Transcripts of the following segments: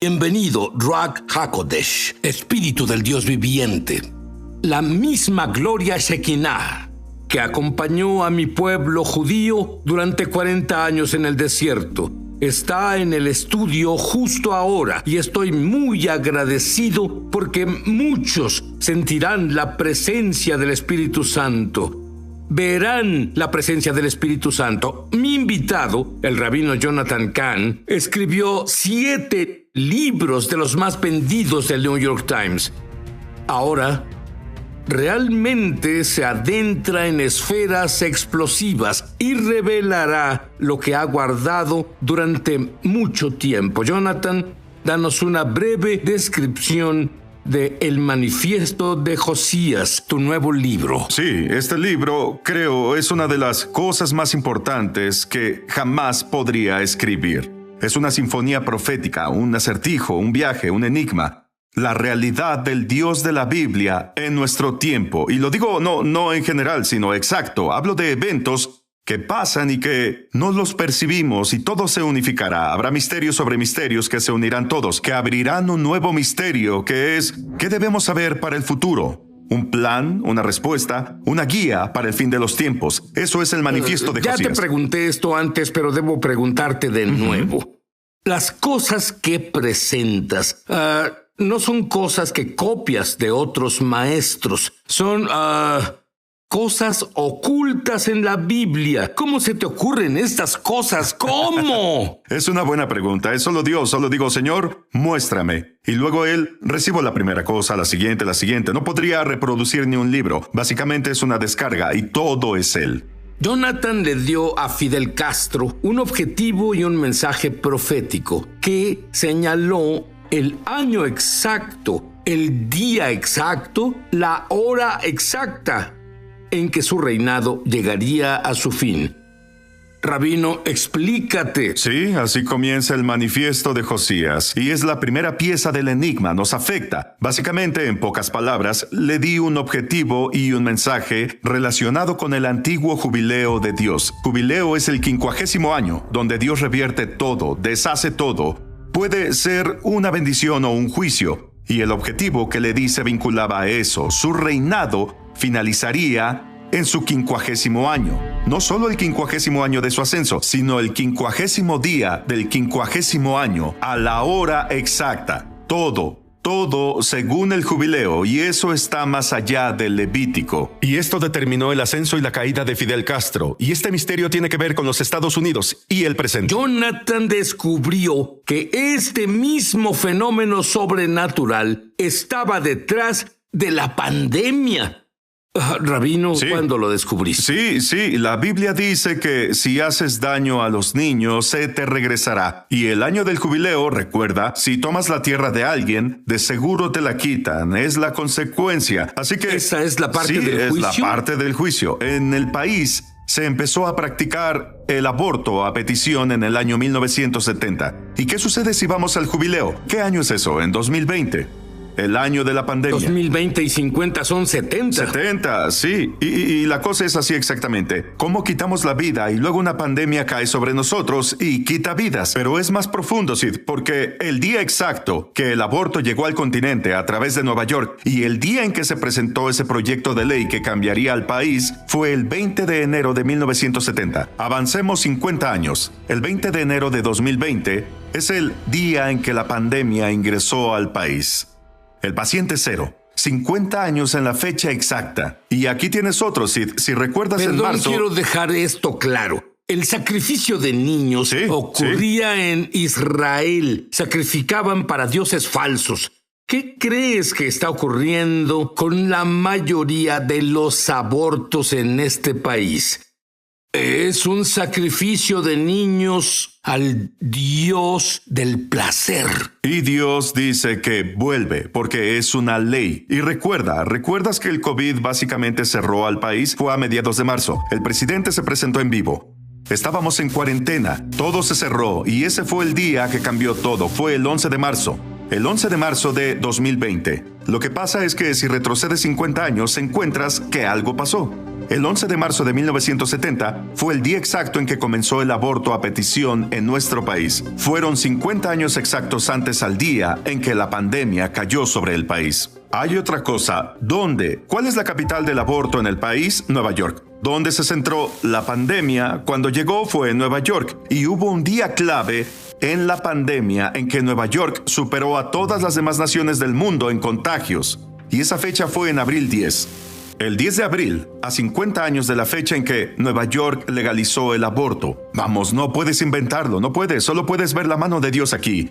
Bienvenido, Ruach HaKodesh, Espíritu del Dios viviente. La misma gloria Shekinah que acompañó a mi pueblo judío durante 40 años en el desierto está en el estudio justo ahora, y estoy muy agradecido porque muchos sentirán la presencia del Espíritu Santo. Verán la presencia del Espíritu Santo. Mi invitado, el rabino Jonathan Cahn, escribió 7 libros de los más vendidos del New York Times. Ahora, realmente se adentra en esferas explosivas y revelará lo que ha guardado durante mucho tiempo. Jonathan, danos una breve descripción de El Manifiesto de Josías, tu nuevo libro. Sí, este libro, creo, es una de las cosas más importantes que jamás podría escribir. Es una sinfonía profética, un acertijo, un viaje, un enigma. La realidad del Dios de la Biblia en nuestro tiempo. Y lo digo no en general, sino exacto. Hablo de eventos que pasan y que no los percibimos, y todo se unificará. Habrá misterios sobre misterios que se unirán todos, que abrirán un nuevo misterio, que es ¿qué debemos saber para el futuro? Un plan, una respuesta, una guía para el fin de los tiempos. Eso es el manifiesto de Josías. Ya te pregunté esto antes, pero debo preguntarte de nuevo. Las cosas que presentas no son cosas que copias de otros maestros. Son cosas ocultas en la Biblia. ¿Cómo se te ocurren estas cosas? ¿Cómo? Es una buena pregunta. Es solo Dios. Solo digo, Señor, muéstrame. Y luego Él recibo la primera cosa, la siguiente. No podría reproducir ni un libro. Básicamente es una descarga y todo es Él. Jonathan le dio a Fidel Castro un objetivo y un mensaje profético que señaló el año exacto, el día exacto, la hora exacta en que su reinado llegaría a su fin. Rabino, explícate. Sí, así comienza el manifiesto de Josías, y es la primera pieza del enigma, nos afecta. Básicamente, en pocas palabras, le di un objetivo y un mensaje relacionado con el antiguo jubileo de Dios. Jubileo es el 50º año, donde Dios revierte todo, deshace todo. Puede ser una bendición o un juicio, y el objetivo que le di se vinculaba a eso. Su reinado finalizaría en su 50º año. No solo el 50º año de su ascenso, sino el 50º día del 50º año, a la hora exacta. Todo según el jubileo, y eso está más allá del Levítico. Y esto determinó el ascenso y la caída de Fidel Castro, y este misterio tiene que ver con los Estados Unidos y el presente. Jonathan descubrió que este mismo fenómeno sobrenatural estaba detrás de la pandemia. Rabino, sí. ¿Cuándo lo descubriste? Sí, la Biblia dice que si haces daño a los niños, se te regresará. Y el año del jubileo, recuerda, si tomas la tierra de alguien, de seguro te la quitan. Es la consecuencia. Así que ¿esa es la parte del juicio? Sí, es la parte del juicio. En el país se empezó a practicar el aborto a petición en el año 1970. ¿Y qué sucede si vamos al jubileo? ¿Qué año es eso? En 2020. El año de la pandemia. 2020 y 50 son 70. 70, sí. Y la cosa es así exactamente. ¿Cómo quitamos la vida y luego una pandemia cae sobre nosotros y quita vidas? Pero es más profundo, Sid, porque el día exacto que el aborto llegó al continente a través de Nueva York y el día en que se presentó ese proyecto de ley que cambiaría al país fue el 20 de enero de 1970. Avancemos 50 años. El 20 de enero de 2020 es el día en que la pandemia ingresó al país. El paciente cero. 50 años en la fecha exacta. Y aquí tienes otro, si recuerdas. Perdón, en marzo... quiero dejar esto claro. El sacrificio de niños ocurría en Israel. Sacrificaban para dioses falsos. ¿Qué crees que está ocurriendo con la mayoría de los abortos en este país? Es un sacrificio de niños al Dios del placer. Y Dios dice que vuelve, porque es una ley. Y ¿recuerdas que el COVID básicamente cerró al país? Fue a mediados de marzo. El presidente se presentó en vivo. Estábamos en cuarentena, todo se cerró, y ese fue el día que cambió todo. Fue el 11 de marzo. El 11 de marzo de 2020. Lo que pasa es que si retrocedes 50 años, encuentras que algo pasó. El 11 de marzo de 1970 fue el día exacto en que comenzó el aborto a petición en nuestro país. Fueron 50 años exactos antes al día en que la pandemia cayó sobre el país. Hay otra cosa. ¿Dónde? ¿Cuál es la capital del aborto en el país? Nueva York. ¿Dónde se centró la pandemia? Cuando llegó fue en Nueva York. Y hubo un día clave en la pandemia en que Nueva York superó a todas las demás naciones del mundo en contagios. Y esa fecha fue en abril 10. El 10 de abril, a 50 años de la fecha en que Nueva York legalizó el aborto. Vamos, no puedes inventarlo, no puedes, solo puedes ver la mano de Dios aquí.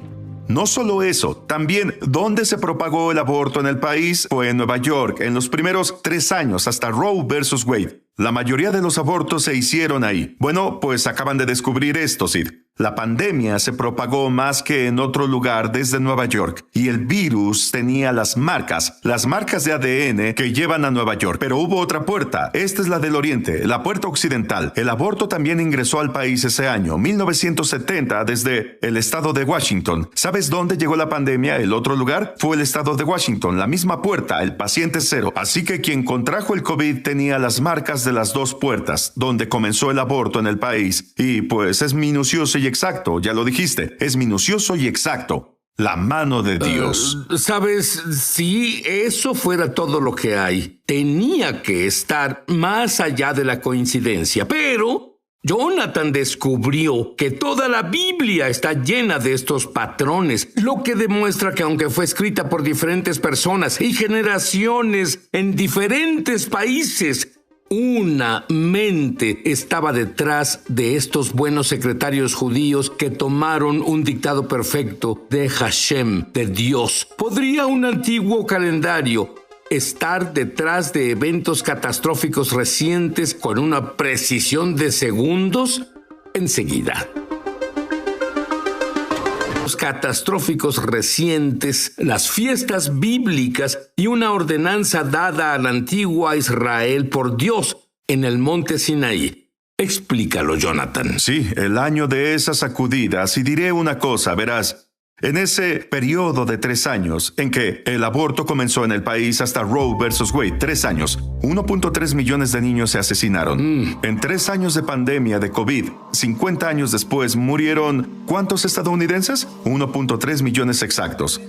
No solo eso, también ¿dónde se propagó el aborto en el país? Fue en Nueva York, en los primeros 3 años, hasta Roe versus Wade. La mayoría de los abortos se hicieron ahí. Bueno, pues acaban de descubrir esto, Sid. La pandemia se propagó más que en otro lugar desde Nueva York, y el virus tenía las marcas de ADN que llevan a Nueva York. Pero hubo otra puerta. Esta es la del Oriente, la puerta occidental. El aborto también ingresó al país ese año, 1970, desde el estado de Washington. ¿Sabes dónde llegó la pandemia? El otro lugar fue el estado de Washington, la misma puerta, el paciente cero. Así que quien contrajo el COVID tenía las marcas de las dos puertas, donde comenzó el aborto en el país. Y pues es minucioso y exacto, ya lo dijiste, es minucioso y exacto. La mano de Dios. ¿Sabes? Si eso fuera todo lo que hay, tenía que estar más allá de la coincidencia. Pero Jonathan descubrió que toda la Biblia está llena de estos patrones, lo que demuestra que aunque fue escrita por diferentes personas y generaciones en diferentes países, una mente estaba detrás de estos buenos secretarios judíos que tomaron un dictado perfecto de Hashem, de Dios. ¿Podría un antiguo calendario estar detrás de eventos catastróficos recientes con una precisión de segundos? Enseguida. Los catastróficos recientes, las fiestas bíblicas y una ordenanza dada a la antigua Israel por Dios en el monte Sinaí. Explícalo, Jonathan. Sí, el año de esas sacudidas, y diré una cosa, verás. En ese periodo de 3 años, en que el aborto comenzó en el país hasta Roe versus Wade, 3 años, 1.3 millones de niños se asesinaron. En 3 años de pandemia de COVID, 50 años después, murieron ¿cuántos estadounidenses? 1.3 millones exactos.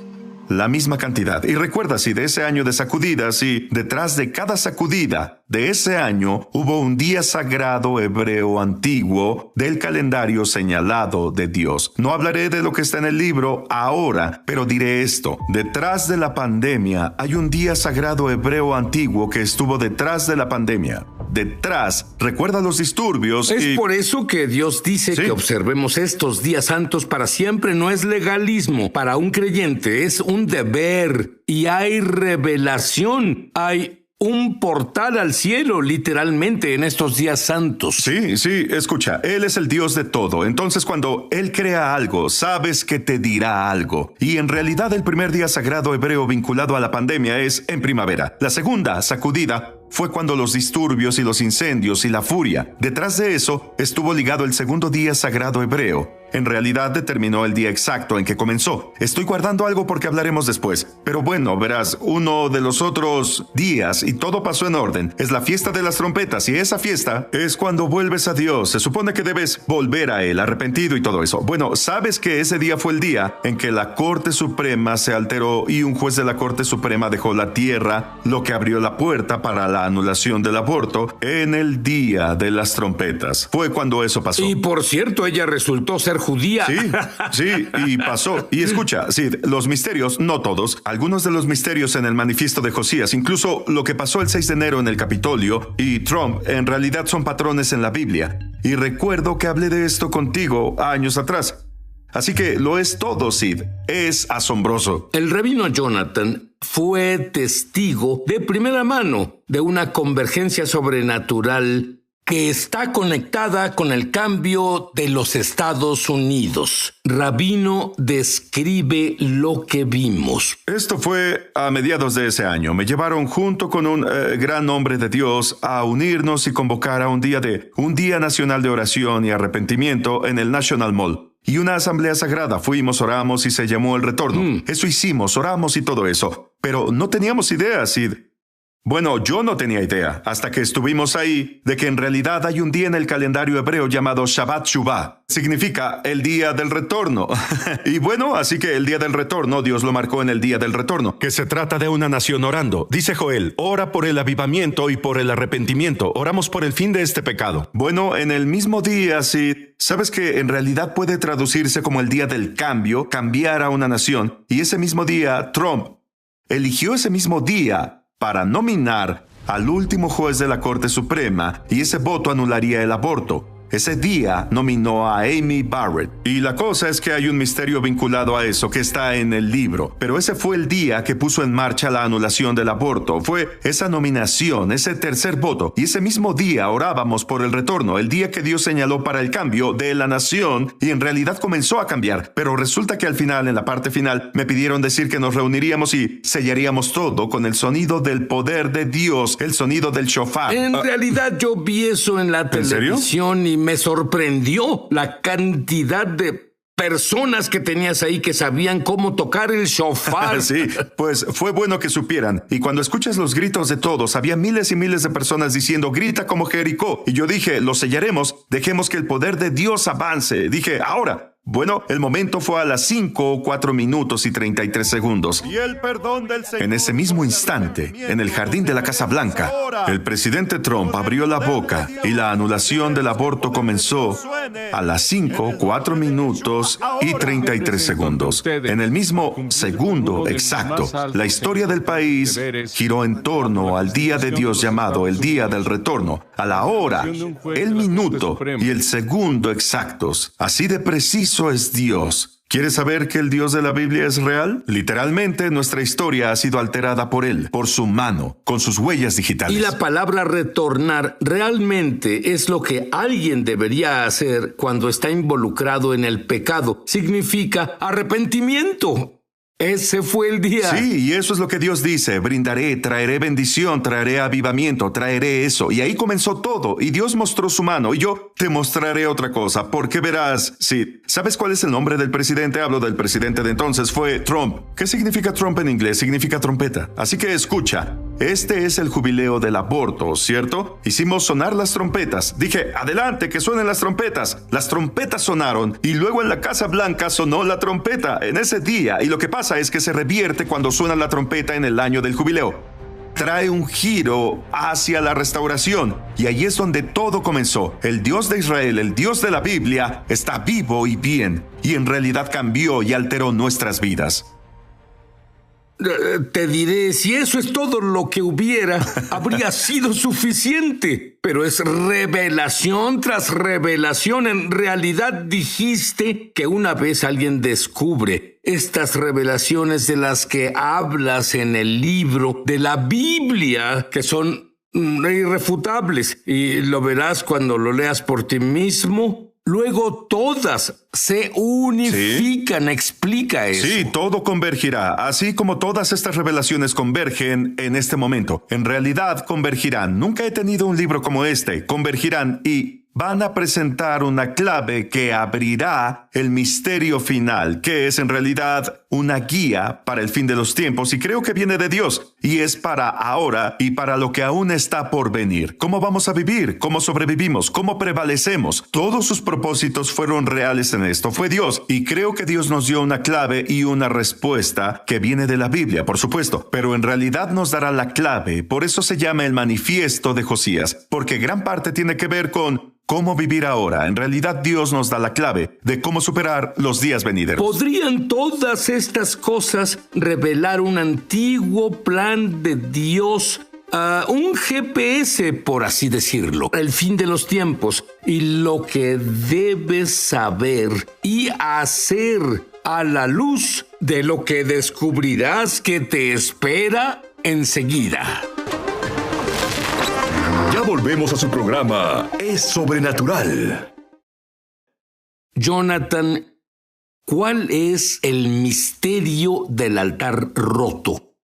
La misma cantidad. Y recuerda, si de ese año de sacudidas, y detrás de cada sacudida de ese año hubo un día sagrado hebreo antiguo del calendario señalado de Dios. No hablaré de lo que está en el libro ahora, pero diré esto. Detrás de la pandemia hay un día sagrado hebreo antiguo que estuvo detrás de la pandemia. Detrás, recuerda los disturbios. Es por eso que Dios dice que observemos estos días santos para siempre. No es legalismo. Para un creyente es un deber, y hay revelación, hay un portal al cielo, literalmente, en estos días santos. Sí, escucha, Él es el Dios de todo. Entonces, cuando Él crea algo, sabes que te dirá algo. Y en realidad, el primer día sagrado hebreo vinculado a la pandemia es en primavera. La segunda sacudida fue cuando los disturbios y los incendios y la furia. Detrás de eso estuvo ligado el segundo día sagrado hebreo. En realidad determinó el día exacto en que comenzó. Estoy guardando algo porque hablaremos después. Pero bueno, verás, uno de los otros días, y todo pasó en orden, es la fiesta de las trompetas. Y esa fiesta es cuando vuelves a Dios. Se supone que debes volver a Él, arrepentido y todo eso. Bueno, sabes que ese día fue el día en que la Corte Suprema se alteró y un juez de la Corte Suprema dejó la tierra, lo que abrió la puerta para la anulación del aborto en el día de las trompetas. Fue cuando eso pasó. Y por cierto, ella resultó ser judía. Sí, y pasó. Y escucha, Sid, los misterios, no todos, algunos de los misterios en el manifiesto de Josías, incluso lo que pasó el 6 de enero en el Capitolio y Trump, en realidad son patrones en la Biblia. Y recuerdo que hablé de esto contigo años atrás. Así que lo es todo, Sid. Es asombroso. El rabino Jonathan fue testigo de primera mano de una convergencia sobrenatural que está conectada con el cambio de los Estados Unidos. Rabino describe lo que vimos. Esto fue a mediados de ese año. Me llevaron junto con un gran hombre de Dios a unirnos y convocar a un día nacional de oración y arrepentimiento en el National Mall. Y una asamblea sagrada. Fuimos, oramos y se llamó El Retorno. Eso hicimos, oramos y todo eso. Pero no teníamos idea, Sid. Bueno, yo no tenía idea, hasta que estuvimos ahí, de que en realidad hay un día en el calendario hebreo llamado Shabbat Shuvah. Significa el día del retorno. Y bueno, así que el día del retorno, Dios lo marcó en el día del retorno, que se trata de una nación orando. Dice Joel, ora por el avivamiento y por el arrepentimiento. Oramos por el fin de este pecado. Bueno, en el mismo día, sí. ¿Sabes que en realidad puede traducirse como el día del cambio, cambiar a una nación? Y ese mismo día, Trump eligió ese mismo día para nominar al último juez de la Corte Suprema, y ese voto anularía el aborto. Ese día nominó a Amy Barrett. Y la cosa es que hay un misterio vinculado a eso que está en el libro. Pero ese fue el día que puso en marcha la anulación del aborto. Fue esa nominación, ese tercer voto. Y ese mismo día orábamos por el retorno, el día que Dios señaló para el cambio de la nación, y en realidad comenzó a cambiar. Pero resulta que al final, en la parte final, me pidieron decir que nos reuniríamos y sellaríamos todo con el sonido del poder de Dios, el sonido del shofar. En realidad yo vi eso en la televisión y me sorprendió la cantidad de personas que tenías ahí que sabían cómo tocar el shofar. Sí, pues fue bueno que supieran. Y cuando escuchas los gritos de todos, había miles y miles de personas diciendo, grita como Jericó. Y yo dije, lo sellaremos, dejemos que el poder de Dios avance. Dije, ahora. Bueno, el momento fue a las 5:04:33. Y el perdón del Señor. En ese mismo instante, en el jardín de la Casa Blanca, el presidente Trump abrió la boca y la anulación del aborto comenzó a las 5:04:33. En el mismo segundo exacto, la historia del país giró en torno al día de Dios llamado el día del retorno, a la hora, el minuto y el segundo exactos. Así de preciso es Dios. ¿Quieres saber que el Dios de la Biblia es real? Literalmente, nuestra historia ha sido alterada por Él, por su mano, con sus huellas digitales. Y la palabra retornar realmente es lo que alguien debería hacer cuando está involucrado en el pecado. Significa arrepentimiento. Ese fue el día. Sí, y eso es lo que Dios dice. Brindaré, traeré bendición, traeré avivamiento, traeré eso. Y ahí comenzó todo. Y Dios mostró su mano. Y yo te mostraré otra cosa. Porque verás, sí. ¿Sabes cuál es el nombre del presidente? Hablo del presidente de entonces. Fue Trump. ¿Qué significa Trump en inglés? Significa trompeta. Así que escucha. Este es el jubileo del aborto, ¿cierto? Hicimos sonar las trompetas. Dije, adelante, que suenen las trompetas. Las trompetas sonaron. Y luego en la Casa Blanca sonó la trompeta en ese día. Y lo que pasa es que se revierte cuando suena la trompeta en el año del jubileo. Trae un giro hacia la restauración. Y ahí es donde todo comenzó. El Dios de Israel, el Dios de la Biblia, está vivo y bien. Y en realidad cambió y alteró nuestras vidas. Te diré, si eso es todo lo que hubiera, habría sido suficiente. Pero es revelación tras revelación. En realidad dijiste que una vez alguien descubre estas revelaciones de las que hablas en el libro de la Biblia, que son irrefutables, y lo verás cuando lo leas por ti mismo. Luego todas se unifican. ¿Sí? Explica eso. Sí, todo convergirá, así como todas estas revelaciones convergen en este momento. En realidad convergirán. Nunca he tenido un libro como este. Convergirán y van a presentar una clave que abrirá el misterio final, que es en realidad una guía para el fin de los tiempos, y creo que viene de Dios, y es para ahora y para lo que aún está por venir. ¿Cómo vamos a vivir? ¿Cómo sobrevivimos? ¿Cómo prevalecemos? Todos sus propósitos fueron reales en esto. Fue Dios, y creo que Dios nos dio una clave y una respuesta que viene de la Biblia, por supuesto, pero en realidad nos dará la clave. Por eso se llama el manifiesto de Josías, porque gran parte tiene que ver con cómo vivir ahora. En realidad Dios nos da la clave de cómo superar los días venideros. ¿Podrían todas estas cosas revelar un antiguo plan de Dios, un GPS, por así decirlo, el fin de los tiempos y lo que debes saber y hacer a la luz de lo que descubrirás que te espera enseguida? Ya volvemos a su programa Es Sobrenatural. Jonathan, ¿cuál es el misterio del altar roto?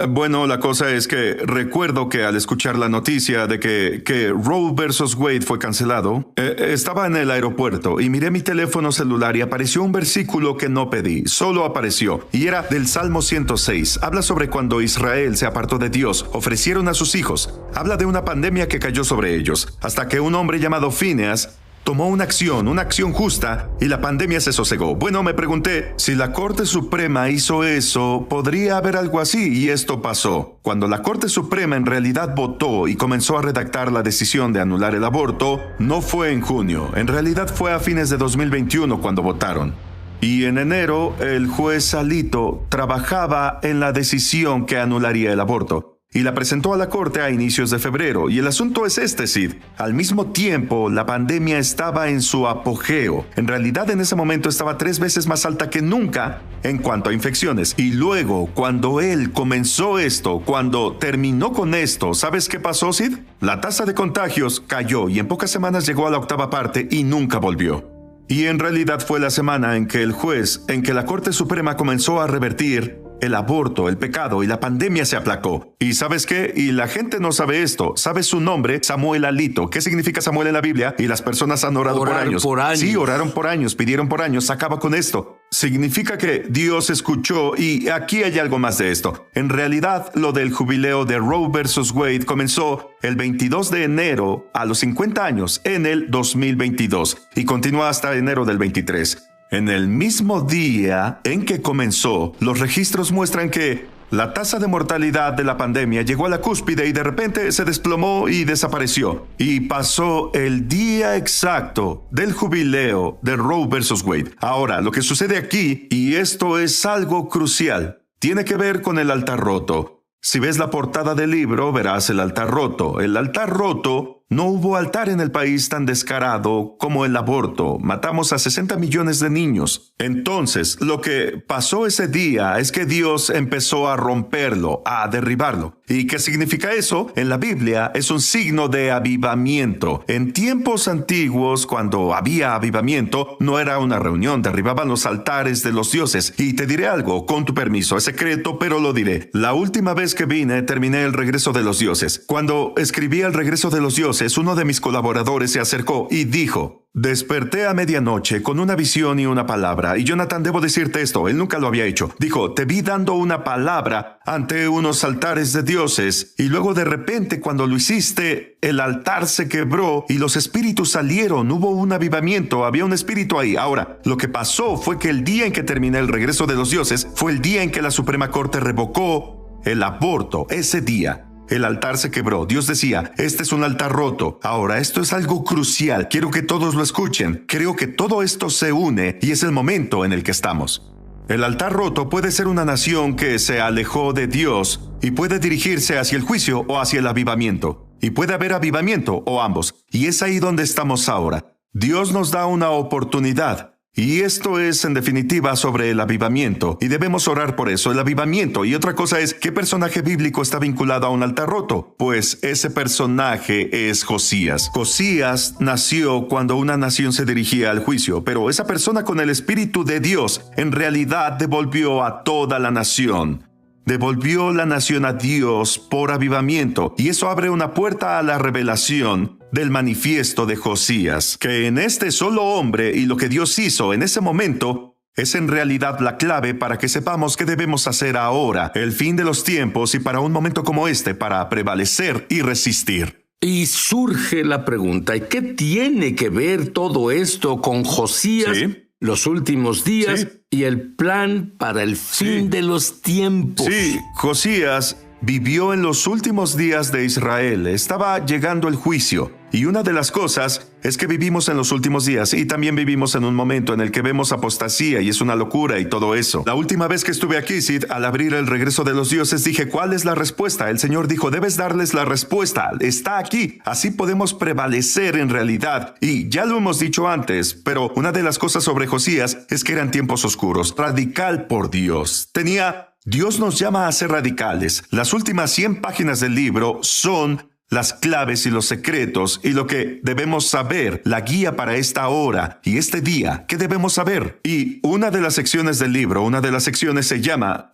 Bueno, la cosa es que recuerdo que al escuchar la noticia de que Roe versus Wade fue cancelado, estaba en el aeropuerto y miré mi teléfono celular y apareció un versículo que no pedí, solo apareció, y era del Salmo 106. Habla sobre cuando Israel se apartó de Dios, ofrecieron a sus hijos. Habla de una pandemia que cayó sobre ellos, hasta que un hombre llamado Phineas tomó una acción justa, y la pandemia se sosegó. Bueno, me pregunté, si la Corte Suprema hizo eso, ¿podría haber algo así? Y esto pasó. Cuando la Corte Suprema en realidad votó y comenzó a redactar la decisión de anular el aborto, no fue en junio. En realidad fue a fines de 2021 cuando votaron. Y en enero, el juez Alito trabajaba en la decisión que anularía el aborto y la presentó a la corte a inicios de febrero. Y el asunto es este, Sid. Al mismo tiempo, la pandemia estaba en su apogeo. En realidad, en ese momento estaba 3 veces más alta que nunca en cuanto a infecciones. Y luego, cuando él comenzó esto, cuando terminó con esto, ¿sabes qué pasó, Sid? La tasa de contagios cayó y en pocas semanas llegó a la 8ª parte y nunca volvió. Y en realidad fue la semana en que la Corte Suprema comenzó a revertir el aborto, el pecado y la pandemia se aplacó. ¿Y sabes qué? Y la gente no sabe esto. ¿Sabe su nombre? Samuel Alito. ¿Qué significa Samuel en la Biblia? Y las personas han orado por años. Sí, oraron por años, pidieron por años. Acaba con esto. Significa que Dios escuchó, y aquí hay algo más de esto. En realidad, lo del jubileo de Roe versus Wade comenzó el 22 de enero a los 50 años en el 2022 y continúa hasta enero del 23. En el mismo día en que comenzó, los registros muestran que la tasa de mortalidad de la pandemia llegó a la cúspide y de repente se desplomó y desapareció. Y pasó el día exacto del jubileo de Roe versus Wade. Ahora, lo que sucede aquí, y esto es algo crucial, tiene que ver con el altar roto. Si ves la portada del libro, verás el altar roto. El altar roto. No hubo altar en el país tan descarado como el aborto. Matamos a 60 millones de niños. Entonces, lo que pasó ese día es que Dios empezó a romperlo, a derribarlo. ¿Y qué significa eso? En la Biblia es un signo de avivamiento. En tiempos antiguos, cuando había avivamiento, no era una reunión, derribaban los altares de los dioses. Y te diré algo, con tu permiso, es secreto, pero lo diré. La última vez que vine, terminé el regreso de los dioses. Cuando escribí el regreso de los dioses, uno de mis colaboradores se acercó y dijo: desperté a medianoche con una visión y una palabra. Y Jonathan, debo decirte esto, él nunca lo había hecho. Dijo: te vi dando una palabra ante unos altares de dioses, y luego de repente cuando lo hiciste, el altar se quebró y los espíritus salieron. Hubo un avivamiento, había un espíritu ahí. Ahora, lo que pasó fue que el día en que terminé el regreso de los dioses fue el día en que la Suprema Corte revocó el aborto. Ese día el altar se quebró. Dios decía: este es un altar roto. Ahora, esto es algo crucial. Quiero que todos lo escuchen. Creo que todo esto se une y es el momento en el que estamos. El altar roto puede ser una nación que se alejó de Dios y puede dirigirse hacia el juicio o hacia el avivamiento. Y puede haber avivamiento o ambos. Y es ahí donde estamos ahora. Dios nos da una oportunidad. Y esto es, en definitiva, sobre el avivamiento. Y debemos orar por eso, el avivamiento. Y otra cosa es, ¿qué personaje bíblico está vinculado a un altar roto? Pues ese personaje es Josías. Josías nació cuando una nación se dirigía al juicio, pero esa persona con el Espíritu de Dios en realidad devolvió a toda la nación. Devolvió la nación a Dios por avivamiento, y eso abre una puerta a la revelación del manifiesto de Josías, que en este solo hombre y lo que Dios hizo en ese momento es en realidad la clave para que sepamos qué debemos hacer ahora, el fin de los tiempos y para un momento como este, para prevalecer y resistir. Y surge la pregunta, ¿y qué tiene que ver todo esto con Josías? Sí. Los últimos días, sí, y el plan para el fin de los tiempos. Sí, Josías vivió en los últimos días de Israel. Estaba llegando el juicio. Y una de las cosas es que vivimos en los últimos días y también vivimos en un momento en el que vemos apostasía y es una locura y todo eso. La última vez que estuve aquí, Sid, al abrir el regreso de los dioses, dije: ¿cuál es la respuesta? El Señor dijo: debes darles la respuesta. Está aquí. Así podemos prevalecer en realidad. Y ya lo hemos dicho antes, pero una de las cosas sobre Josías es que eran tiempos oscuros. Radical por Dios. Dios nos llama a ser radicales. Las últimas 100 páginas del libro son las claves y los secretos y lo que debemos saber, la guía para esta hora y este día. ¿Qué debemos saber? Y una de las secciones del libro, una de las secciones se llama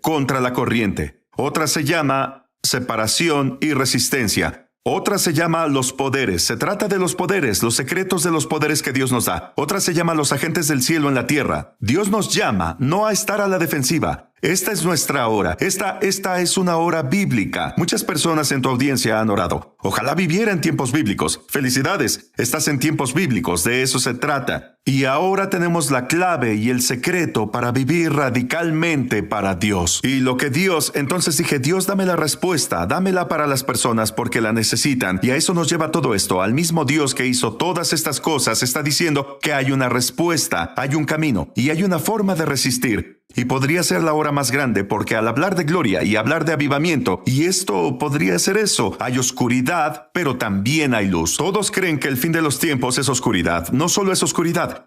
Contra la corriente. Otra se llama Separación y resistencia. Otra se llama Los poderes. Se trata de los poderes, los secretos de los poderes que Dios nos da. Otra se llama Los agentes del cielo en la tierra. Dios nos llama no a estar a la defensiva. Esta es nuestra hora. Esta es una hora bíblica. Muchas personas en tu audiencia han orado. Ojalá viviera en tiempos bíblicos. Felicidades, estás en tiempos bíblicos. De eso se trata. Y ahora tenemos la clave y el secreto para vivir radicalmente para Dios. Y lo que entonces dije, Dios, dame la respuesta. Dámela para las personas porque la necesitan. Y a eso nos lleva todo esto. Al mismo Dios que hizo todas estas cosas está diciendo que hay una respuesta, hay un camino y hay una forma de resistir. Y podría ser la hora más grande porque al hablar de gloria y hablar de avivamiento, y esto podría ser eso, hay oscuridad, pero también hay luz. Todos creen que el fin de los tiempos es oscuridad. No solo es oscuridad,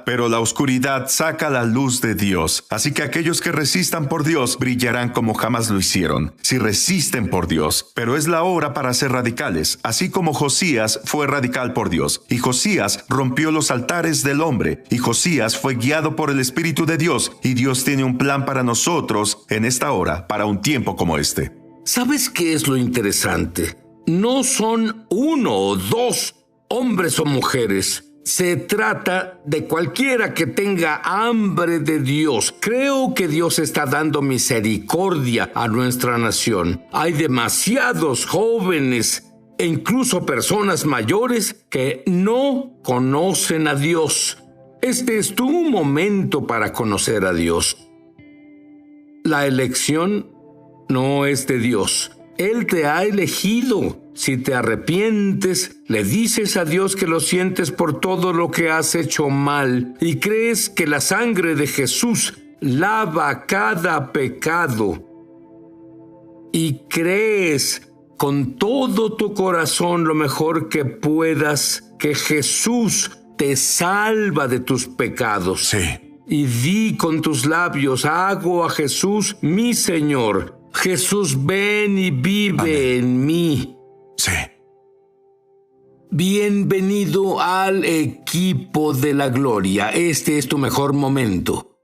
pero la oscuridad saca la luz de Dios. Así que aquellos que resistan por Dios brillarán como jamás lo hicieron. Si resisten por Dios. Pero es la hora para ser radicales, así como Josías fue radical por Dios. Y Josías rompió los altares del hombre. Y Josías fue guiado por el Espíritu de Dios. Y Dios tiene un plan para nosotros en esta hora, para un tiempo como este. ¿Sabes qué es lo interesante? No son uno o dos hombres o mujeres. Se trata de cualquiera que tenga hambre de Dios. Creo que Dios está dando misericordia a nuestra nación. Hay demasiados jóvenes e incluso personas mayores que no conocen a Dios. Este es tu momento para conocer a Dios. La elección no es de Dios. Él te ha elegido. Si te arrepientes, le dices a Dios que lo sientes por todo lo que has hecho mal y crees que la sangre de Jesús lava cada pecado y crees con todo tu corazón lo mejor que puedas que Jesús te salva de tus pecados. Sí. Y di con tus labios, hago a Jesús mi Señor. Jesús, ven y vive Amén. en mí. Sí. Bienvenido al equipo de la gloria. Este es tu mejor momento.